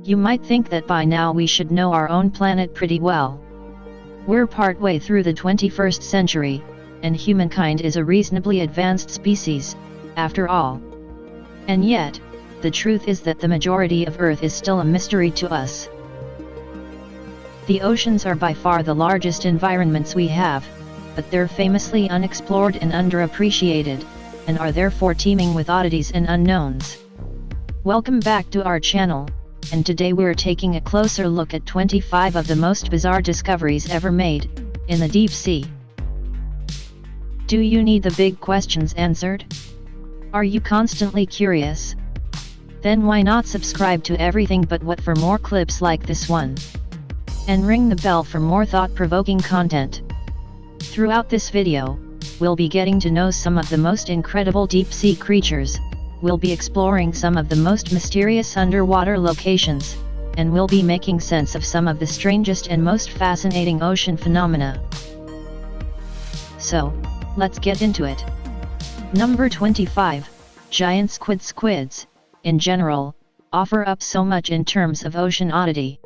You might think that by now we should know our own planet pretty well. We're partway through the 21st century, and humankind is a reasonably advanced species, after all. And yet, the truth is that the majority of Earth is still a mystery to us. The oceans are by far the largest environments we have, but they're famously unexplored and underappreciated, and are therefore teeming with oddities and unknowns. Welcome back to our channel, and today we're taking a closer look at 25 of the most bizarre discoveries ever made, in the deep sea. Do you need the big questions answered? Are you constantly curious? Then why not subscribe to Everything But What for more clips like this one? And ring the bell for more thought-provoking content. Throughout this video, we'll be getting to know some of the most incredible deep-sea creatures, we'll be exploring some of the most mysterious underwater locations, and we'll be making sense of some of the strangest and most fascinating ocean phenomena. So, let's get into it. Number 25, Giant squids, in general, offer up so much in terms of ocean oddity.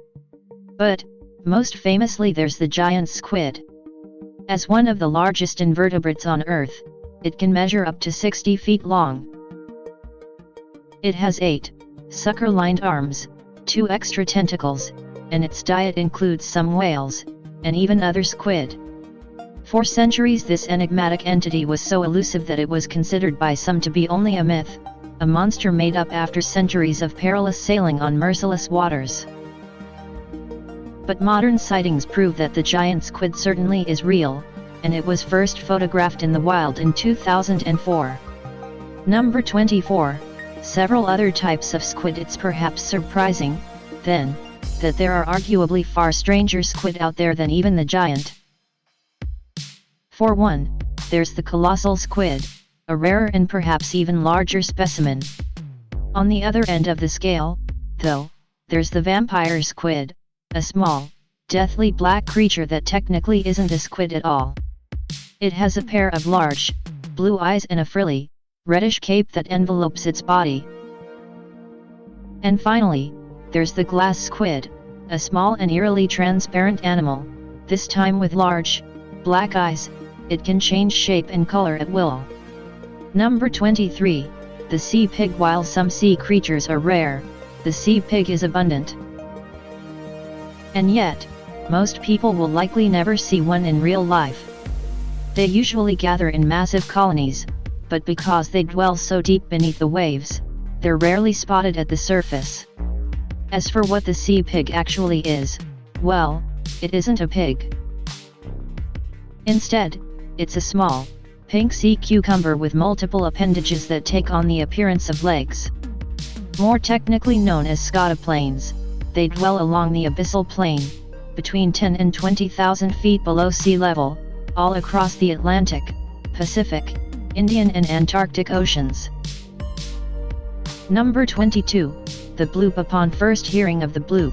But, most famously there's the giant squid. As one of the largest invertebrates on Earth, it can measure up to 60 feet long. It has 8 sucker-lined arms, 2 extra tentacles, and its diet includes some whales, and even other squid. For centuries this enigmatic entity was so elusive that it was considered by some to be only a myth, a monster made up after centuries of perilous sailing on merciless waters. But modern sightings prove that the giant squid certainly is real, and it was first photographed in the wild in 2004. Number 24, several other types of squid. It's perhaps surprising, then, that there are arguably far stranger squid out there than even the giant. For one, there's the colossal squid, a rarer and perhaps even larger specimen. On the other end of the scale, though, there's the vampire squid, a small, deathly black creature that technically isn't a squid at all. It has a pair of large, blue eyes and a frilly, reddish cape that envelopes its body. And finally, there's the glass squid, a small and eerily transparent animal, this time with large, black eyes. It can change shape and color at will. Number 23, the sea pig. While some sea creatures are rare, the sea pig is abundant. And yet, most people will likely never see one in real life. They usually gather in massive colonies, but because they dwell so deep beneath the waves, they're rarely spotted at the surface. As for what the sea pig actually is, well, it isn't a pig. Instead, it's a small, pink sea cucumber with multiple appendages that take on the appearance of legs. More technically known as scotoplanes, they dwell along the abyssal plain, between 10 and 20,000 feet below sea level, all across the Atlantic, Pacific, Indian and Antarctic Oceans. Number 22, the bloop. Upon first hearing of the bloop,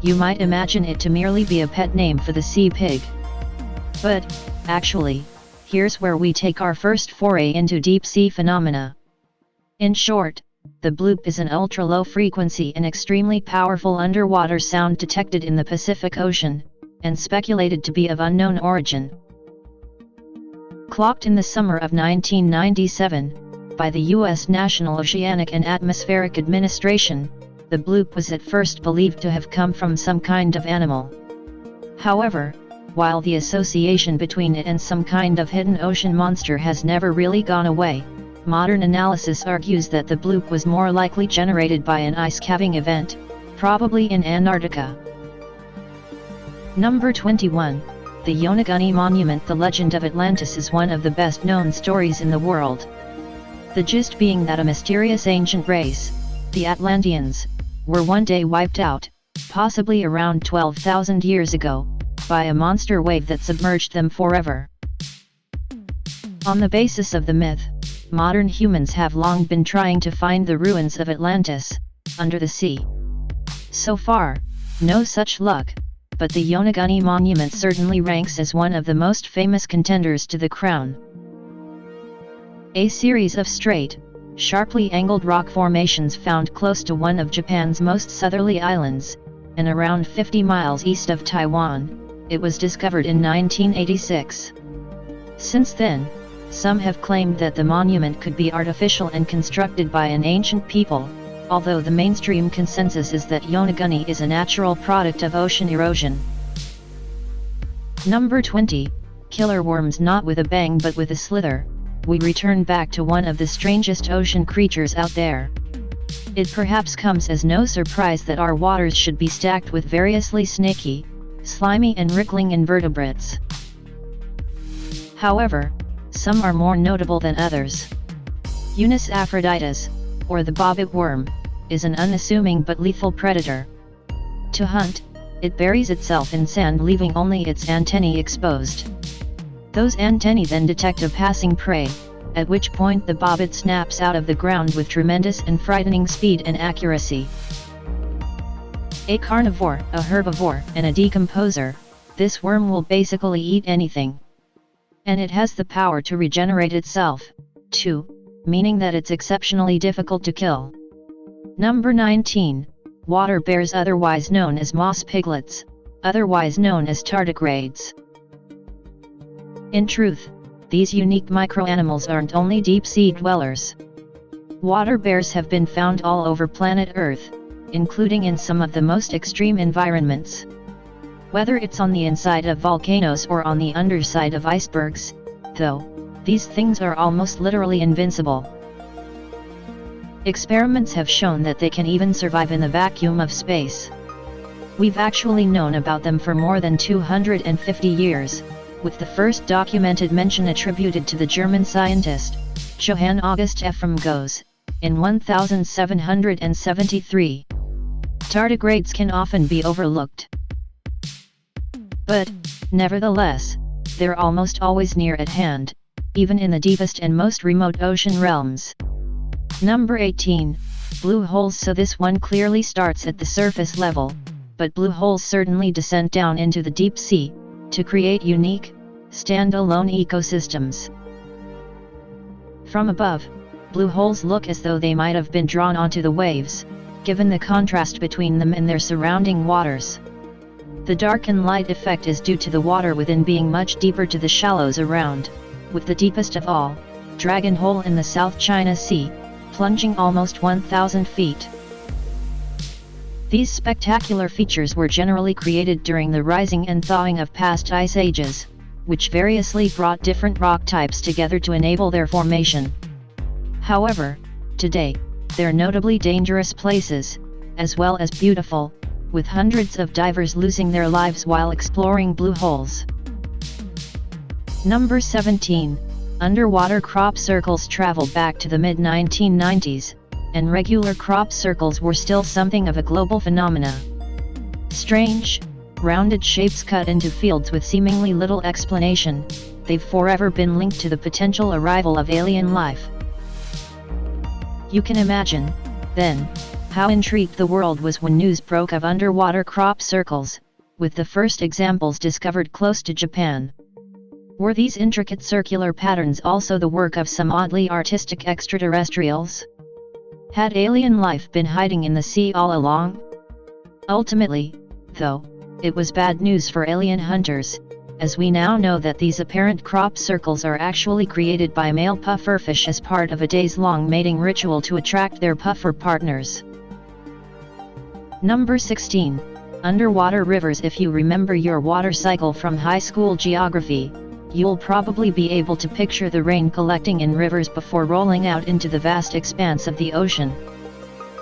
you might imagine it to merely be a pet name for the sea pig. But, actually, here's where we take our first foray into deep-sea phenomena. In short, the bloop is an ultra-low frequency and extremely powerful underwater sound detected in the Pacific Ocean, and speculated to be of unknown origin. Clocked in the summer of 1997, by the U.S. National Oceanic and Atmospheric Administration, the bloop was at first believed to have come from some kind of animal. However, while the association between it and some kind of hidden ocean monster has never really gone away, modern analysis argues that the bloop was more likely generated by an ice-calving event, probably in Antarctica. Number 21, the Yonaguni Monument. The legend of Atlantis is one of the best-known stories in the world. The gist being that a mysterious ancient race, the Atlanteans, were one day wiped out, possibly around 12,000 years ago, by a monster wave that submerged them forever. On the basis of the myth, modern humans have long been trying to find the ruins of Atlantis, under the sea. So far, no such luck, but the Yonaguni Monument certainly ranks as one of the most famous contenders to the crown. A series of straight, sharply angled rock formations found close to one of Japan's most southerly islands, and around 50 miles east of Taiwan. It was discovered in 1986. Since then, some have claimed that the monument could be artificial and constructed by an ancient people, although the mainstream consensus is that Yonaguni is a natural product of ocean erosion. Number 20, Killer worms not with a bang but with a slither. We return back to one of the strangest ocean creatures out there. It perhaps comes as no surprise that our waters should be stacked with variously snaky, slimy and wriggling invertebrates. However, some are more notable than others. Unexplored, or the bobbit worm, is an unassuming but lethal predator. To hunt, it buries itself in sand, leaving only its antennae exposed. Those antennae then detect a passing prey, at which point the bobbit snaps out of the ground with tremendous and frightening speed and accuracy. A carnivore, a herbivore, and a decomposer, this worm will basically eat anything. And it has the power to regenerate itself, too, meaning that it's exceptionally difficult to kill. Number 19, water bears, otherwise known as moss piglets, otherwise known as tardigrades. In truth, these unique microanimals aren't only deep-sea dwellers. Water bears have been found all over planet Earth, including in some of the most extreme environments. Whether it's on the inside of volcanoes or on the underside of icebergs, though, these things are almost literally invincible. Experiments have shown that they can even survive in the vacuum of space. We've actually known about them for more than 250 years, with the first documented mention attributed to the German scientist, Johann August Ephraim Gose, in 1773. Tardigrades can often be overlooked. But, nevertheless, they're almost always near at hand, even in the deepest and most remote ocean realms. Number 18, blue holes. So this one clearly starts at the surface level, but blue holes certainly descend down into the deep sea, to create unique, standalone ecosystems. From above, blue holes look as though they might have been drawn onto the waves, given the contrast between them and their surrounding waters. The dark and light effect is due to the water within being much deeper to the shallows around, with the deepest of all, Dragon Hole in the South China Sea, plunging almost 1,000 feet. These spectacular features were generally created during the rising and thawing of past ice ages, which variously brought different rock types together to enable their formation. However, today, they're notably dangerous places, as well as beautiful, with hundreds of divers losing their lives while exploring blue holes. Number 17, underwater crop circles. Travel back to the mid-1990s, and regular crop circles were still something of a global phenomena. Strange, rounded shapes cut into fields with seemingly little explanation, they've forever been linked to the potential arrival of alien life. You can imagine, then, how intrigued the world was when news broke of underwater crop circles, with the first examples discovered close to Japan. Were these intricate circular patterns also the work of some oddly artistic extraterrestrials? Had alien life been hiding in the sea all along? Ultimately, though, it was bad news for alien hunters, as we now know that these apparent crop circles are actually created by male pufferfish as part of a days-long mating ritual to attract their puffer partners. Number 16, underwater rivers. If you remember your water cycle from high school geography, you'll probably be able to picture the rain collecting in rivers before rolling out into the vast expanse of the ocean.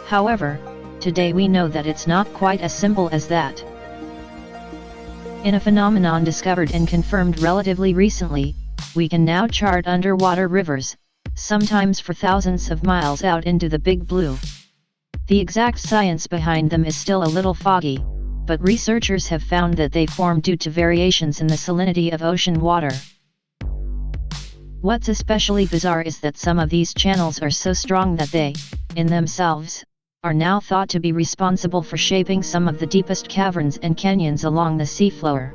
However, today we know that it's not quite as simple as that. In a phenomenon discovered and confirmed relatively recently, we can now chart underwater rivers, sometimes for thousands of miles out into the Big Blue. The exact science behind them is still a little foggy, but researchers have found that they form due to variations in the salinity of ocean water. What's especially bizarre is that some of these channels are so strong that they, in themselves, are now thought to be responsible for shaping some of the deepest caverns and canyons along the seafloor.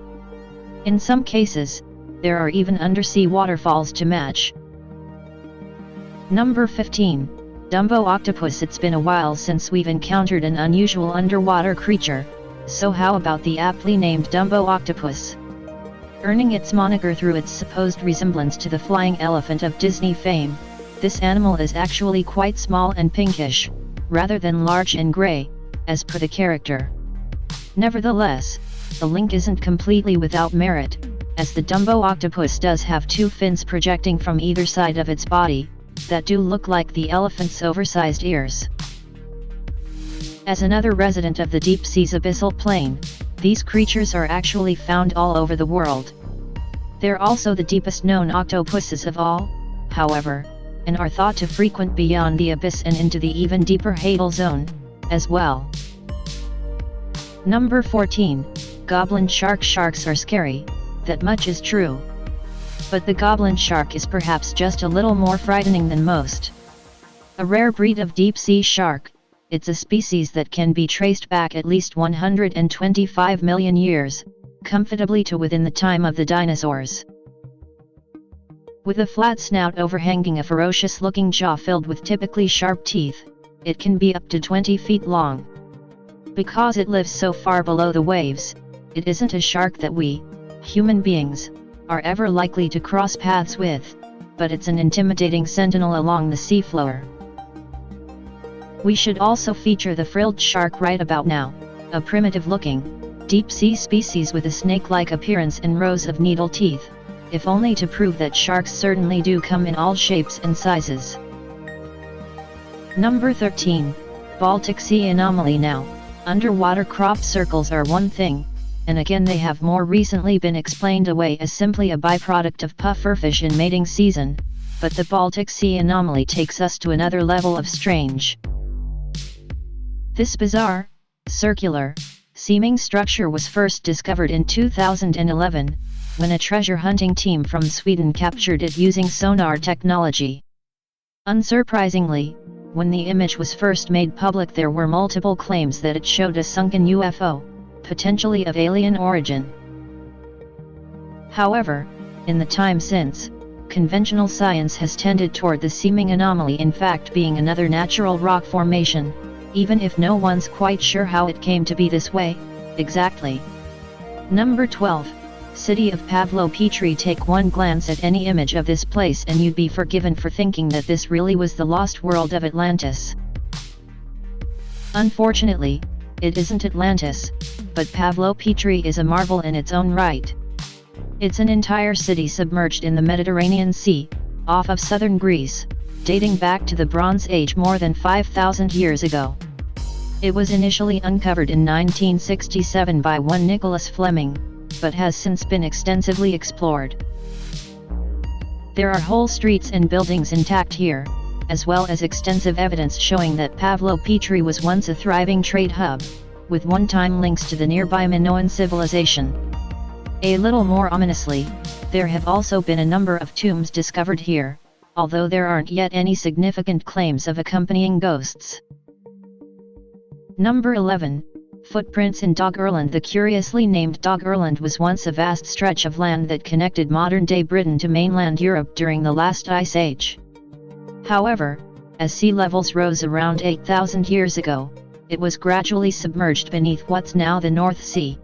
In some cases, there are even undersea waterfalls to match. Number 15, Dumbo octopus. It's been a while since we've encountered an unusual underwater creature, so how about the aptly named Dumbo octopus? Earning its moniker through its supposed resemblance to the flying elephant of Disney fame, this animal is actually quite small and pinkish, rather than large and grey, as per the character. Nevertheless, the link isn't completely without merit, as the Dumbo octopus does have two fins projecting from either side of its body, that do look like the elephant's oversized ears. As another resident of the deep sea's abyssal plain, these creatures are actually found all over the world. They're also the deepest known octopuses of all, however, and are thought to frequent beyond the abyss and into the even deeper Hadal zone, as well. Number 14, Goblin Shark. Sharks are scary, that much is true. But the goblin shark is perhaps just a little more frightening than most. A rare breed of deep-sea shark, it's a species that can be traced back at least 125 million years, comfortably to within the time of the dinosaurs. With a flat snout overhanging a ferocious-looking jaw filled with typically sharp teeth, it can be up to 20 feet long. Because it lives so far below the waves, it isn't a shark that we, human beings, are ever likely to cross paths with, but it's an intimidating sentinel along the seafloor. We should also feature the frilled shark right about now, a primitive-looking, deep-sea species with a snake-like appearance and rows of needle teeth, if only to prove that sharks certainly do come in all shapes and sizes. Number 13, Baltic Sea anomaly. Now, underwater crop circles are one thing, and again they have more recently been explained away as simply a byproduct of pufferfish in mating season, but the Baltic Sea anomaly takes us to another level of strange. This bizarre, circular, seeming structure was first discovered in 2011, when a treasure hunting team from Sweden captured it using sonar technology. Unsurprisingly, when the image was first made public, there were multiple claims that it showed a sunken UFO, potentially of alien origin. However, in the time since, conventional science has tended toward the seeming anomaly in fact being another natural rock formation, even if no one's quite sure how it came to be this way, exactly. Number 12, City of Pavlo-Petri. Take one glance at any image of this place and you'd be forgiven for thinking that this really was the lost world of Atlantis. Unfortunately, it isn't Atlantis, but Pavlo-Petri is a marvel in its own right. It's an entire city submerged in the Mediterranean Sea, off of southern Greece, dating back to the Bronze Age more than 5,000 years ago. It was initially uncovered in 1967 by one Nicholas Fleming, but has since been extensively explored. There are whole streets and buildings intact here, as well as extensive evidence showing that Pavlo-Petri was once a thriving trade hub, with one-time links to the nearby Minoan civilization. A little more ominously, there have also been a number of tombs discovered here, although there aren't yet any significant claims of accompanying ghosts. Number 11, Footprints in Doggerland. The curiously named Doggerland was once a vast stretch of land that connected modern-day Britain to mainland Europe during the last ice age. However, as sea levels rose around 8,000 years ago, it was gradually submerged beneath what's now the North Sea.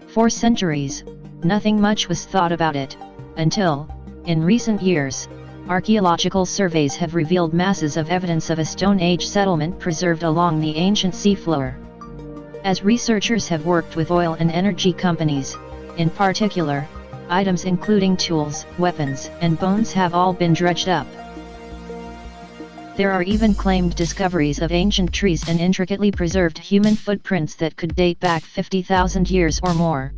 For centuries, nothing much was thought about it, until, in recent years, archaeological surveys have revealed masses of evidence of a Stone Age settlement preserved along the ancient seafloor. As researchers have worked with oil and energy companies, in particular, items including tools, weapons, and bones have all been dredged up. There are even claimed discoveries of ancient trees and intricately preserved human footprints that could date back 50,000 years or more.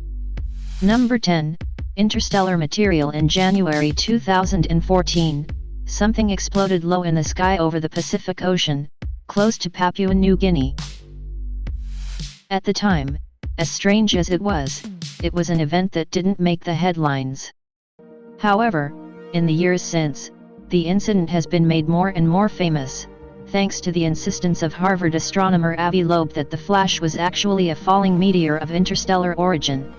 Number 10, Interstellar material. In January 2014, something exploded low in the sky over the Pacific Ocean, close to Papua New Guinea. At the time, as strange as it was an event that didn't make the headlines. However, in the years since, the incident has been made more and more famous, thanks to the insistence of Harvard astronomer Avi Loeb that the flash was actually a falling meteor of interstellar origin.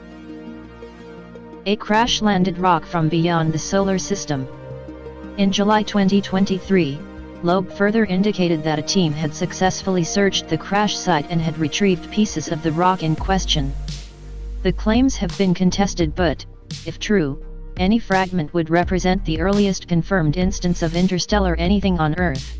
A crash-landed rock from beyond the solar system. In July 2023, Loeb further indicated that a team had successfully searched the crash site and had retrieved pieces of the rock in question. The claims have been contested, but, if true, any fragment would represent the earliest confirmed instance of interstellar anything on Earth.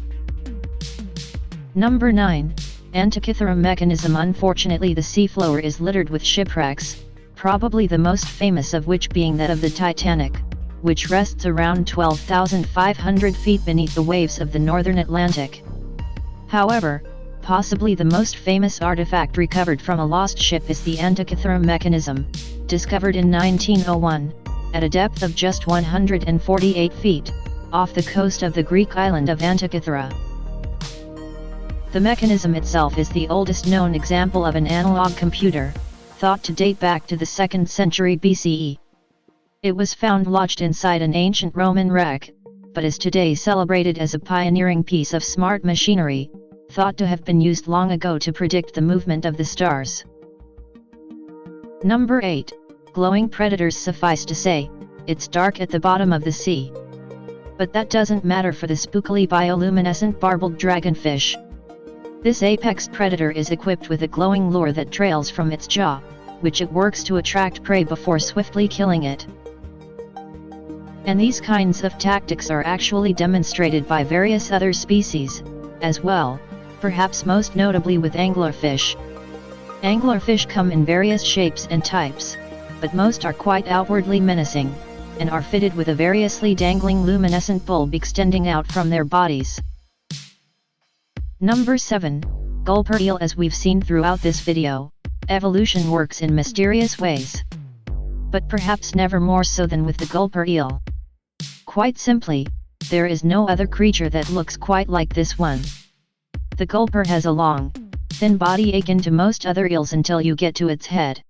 Number 9. Antikythera mechanism. Unfortunately, the seafloor is littered with shipwrecks, probably the most famous of which being that of the Titanic, which rests around 12,500 feet beneath the waves of the northern Atlantic. However, possibly the most famous artifact recovered from a lost ship is the Antikythera mechanism, discovered in 1901, at a depth of just 148 feet, off the coast of the Greek island of Antikythera. The mechanism itself is the oldest known example of an analog computer, thought to date back to the 2nd century BCE. It was found lodged inside an ancient Roman wreck, but is today celebrated as a pioneering piece of smart machinery, thought to have been used long ago to predict the movement of the stars. Number 8. Glowing predators. Suffice to say, it's dark at the bottom of the sea. But that doesn't matter for the spookily bioluminescent barbelled dragonfish. This apex predator is equipped with a glowing lure that trails from its jaw, which it works to attract prey before swiftly killing it. And these kinds of tactics are actually demonstrated by various other species, as well, perhaps most notably with anglerfish. Anglerfish come in various shapes and types, but most are quite outwardly menacing, and are fitted with a variously dangling luminescent bulb extending out from their bodies. Number 7. Gulper eel. As we've seen throughout this video, evolution works in mysterious ways. But perhaps never more so than with the gulper eel. Quite simply, there is no other creature that looks quite like this one. The gulper has a long, thin body akin to most other eels until you get to its head.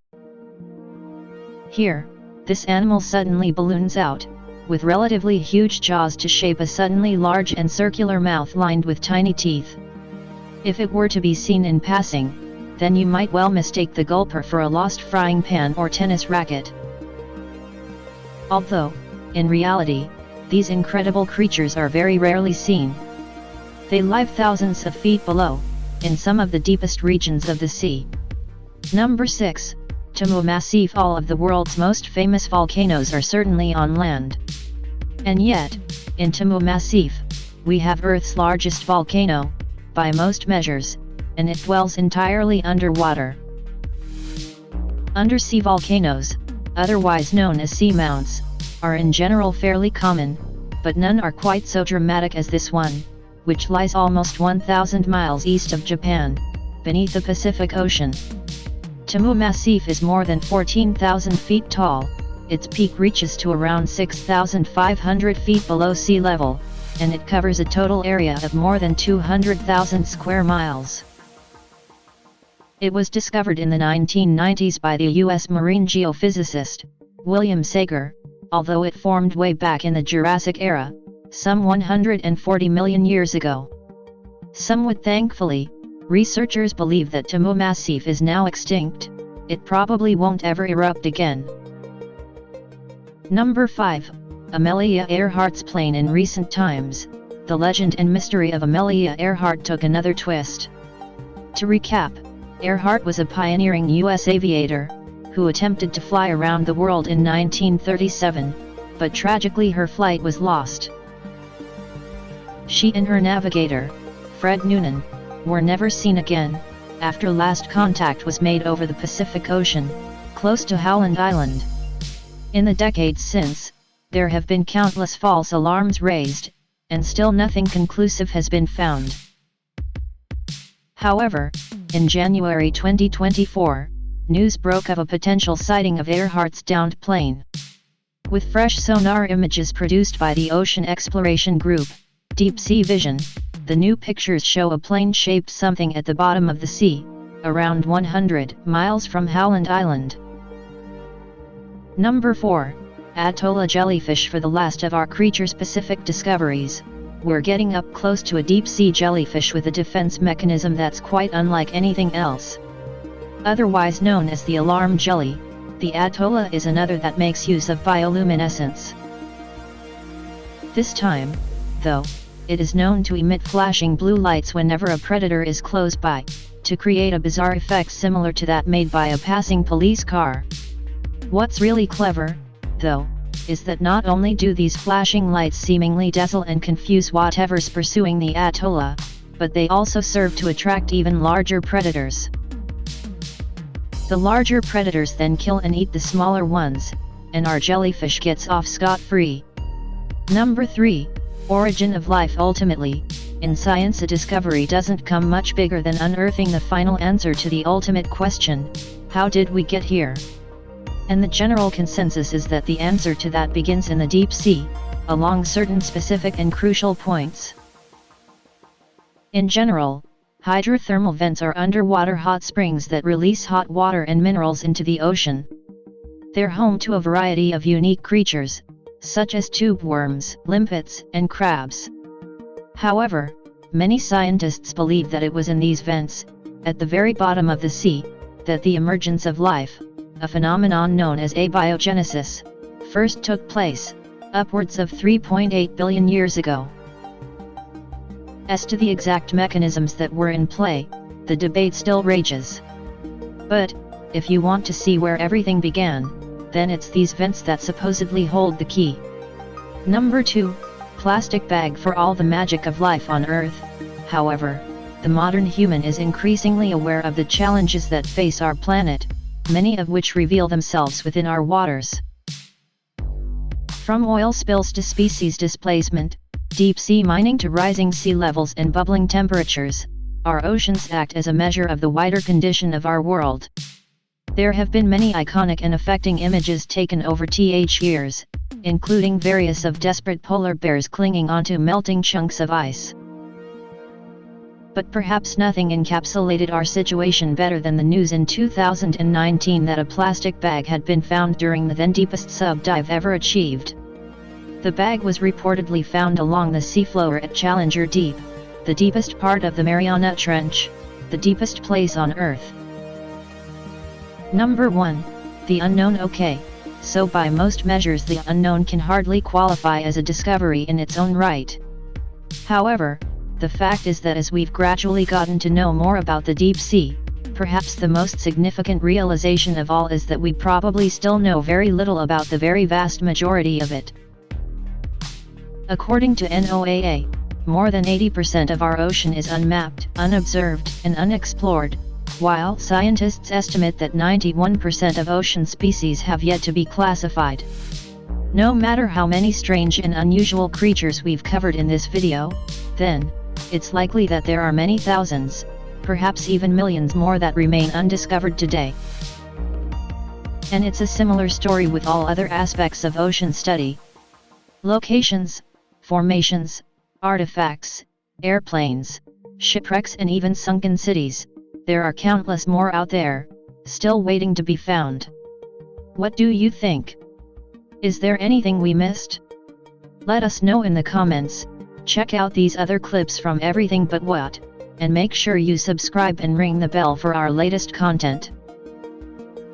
Here, this animal suddenly balloons out, with relatively huge jaws to shape a suddenly large and circular mouth lined with tiny teeth. If it were to be seen in passing, then you might well mistake the gulper for a lost frying pan or tennis racket. Although, in reality, these incredible creatures are very rarely seen. They live thousands of feet below, in some of the deepest regions of the sea. Number 6. Teeming Massif. All of the world's most famous volcanoes are certainly on land. And yet, in Teeming Massif, we have Earth's largest volcano, by most measures, and it dwells entirely underwater. Undersea volcanoes, otherwise known as seamounts, are in general fairly common, but none are quite so dramatic as this one, which lies almost 1,000 miles east of Japan, beneath the Pacific Ocean. Teeming Massif is more than 14,000 feet tall, its peak reaches to around 6,500 feet below sea level, and it covers a total area of more than 200,000 square miles. It was discovered in the 1990s by the U.S. marine geophysicist, William Sager, although it formed way back in the Jurassic era, some 140 million years ago. Somewhat thankfully, researchers believe that Teeming Massif is now extinct. It probably won't ever erupt again. Number 5. Amelia Earhart's plane. In recent times, the legend and mystery of Amelia Earhart took another twist. To recap, Earhart was a pioneering U.S. aviator, who attempted to fly around the world in 1937, but tragically her flight was lost. She and her navigator, Fred Noonan, were never seen again, after last contact was made over the Pacific Ocean, close to Howland Island. In the decades since, there have been countless false alarms raised, and still nothing conclusive has been found. However, in January 2024, news broke of a potential sighting of Earhart's downed plane. With fresh sonar images produced by the Ocean Exploration Group, Deep Sea Vision, the new pictures show a plane-shaped something at the bottom of the sea, around 100 miles from Howland Island. Number 4. Atolla jellyfish. For the last of our creature-specific discoveries, we're getting up close to a deep-sea jellyfish with a defense mechanism that's quite unlike anything else. Otherwise known as the alarm jelly, the atolla is another that makes use of bioluminescence. This time, though, it is known to emit flashing blue lights whenever a predator is close by, to create a bizarre effect similar to that made by a passing police car. What's really clever, though, is that not only do these flashing lights seemingly dazzle and confuse whatever's pursuing the atolla, but they also serve to attract even larger predators. The larger predators then kill and eat the smaller ones, and our jellyfish gets off scot-free. Number 3. Origin of life. Ultimately, in science, a discovery doesn't come much bigger than unearthing the final answer to the ultimate question, how did we get here? And the general consensus is that the answer to that begins in the deep sea, along certain specific and crucial points. In general, hydrothermal vents are underwater hot springs that release hot water and minerals into the ocean. They're home to a variety of unique creatures, such as tube worms, limpets, and crabs. However, many scientists believe that it was in these vents, at the very bottom of the sea, that the emergence of life, a phenomenon known as abiogenesis, first took place, upwards of 3.8 billion years ago. As to the exact mechanisms that were in play, the debate still rages. But, if you want to see where everything began, then it's these vents that supposedly hold the key. Number 2. Plastic bag. For all the magic of life on Earth, however, the modern human is increasingly aware of the challenges that face our planet, many of which reveal themselves within our waters. From oil spills to species displacement, deep sea mining to rising sea levels and bubbling temperatures, our oceans act as a measure of the wider condition of our world. There have been many iconic and affecting images taken over years, including various of desperate polar bears clinging onto melting chunks of ice. But perhaps nothing encapsulated our situation better than the news in 2019 that a plastic bag had been found during the then deepest sub-dive ever achieved. The bag was reportedly found along the seafloor at Challenger Deep, the deepest part of the Mariana Trench, the deepest place on Earth. Number 1. The unknown. Okay, so by most measures the unknown can hardly qualify as a discovery in its own right. However, the fact is that as we've gradually gotten to know more about the deep sea, perhaps the most significant realization of all is that we probably still know very little about the very vast majority of it. According to NOAA, more than 80% of our ocean is unmapped, unobserved, and unexplored, while scientists estimate that 91% of ocean species have yet to be classified. No matter how many strange and unusual creatures we've covered in this video, then, it's likely that there are many thousands, perhaps even millions more that remain undiscovered today. And it's a similar story with all other aspects of ocean study. Locations, formations, artifacts, airplanes, shipwrecks, and even sunken cities. There are countless more out there, still waiting to be found. What do you think? Is there anything we missed? Let us know in the comments. Check out these other clips from Everything But What, and make sure you subscribe and ring the bell for our latest content.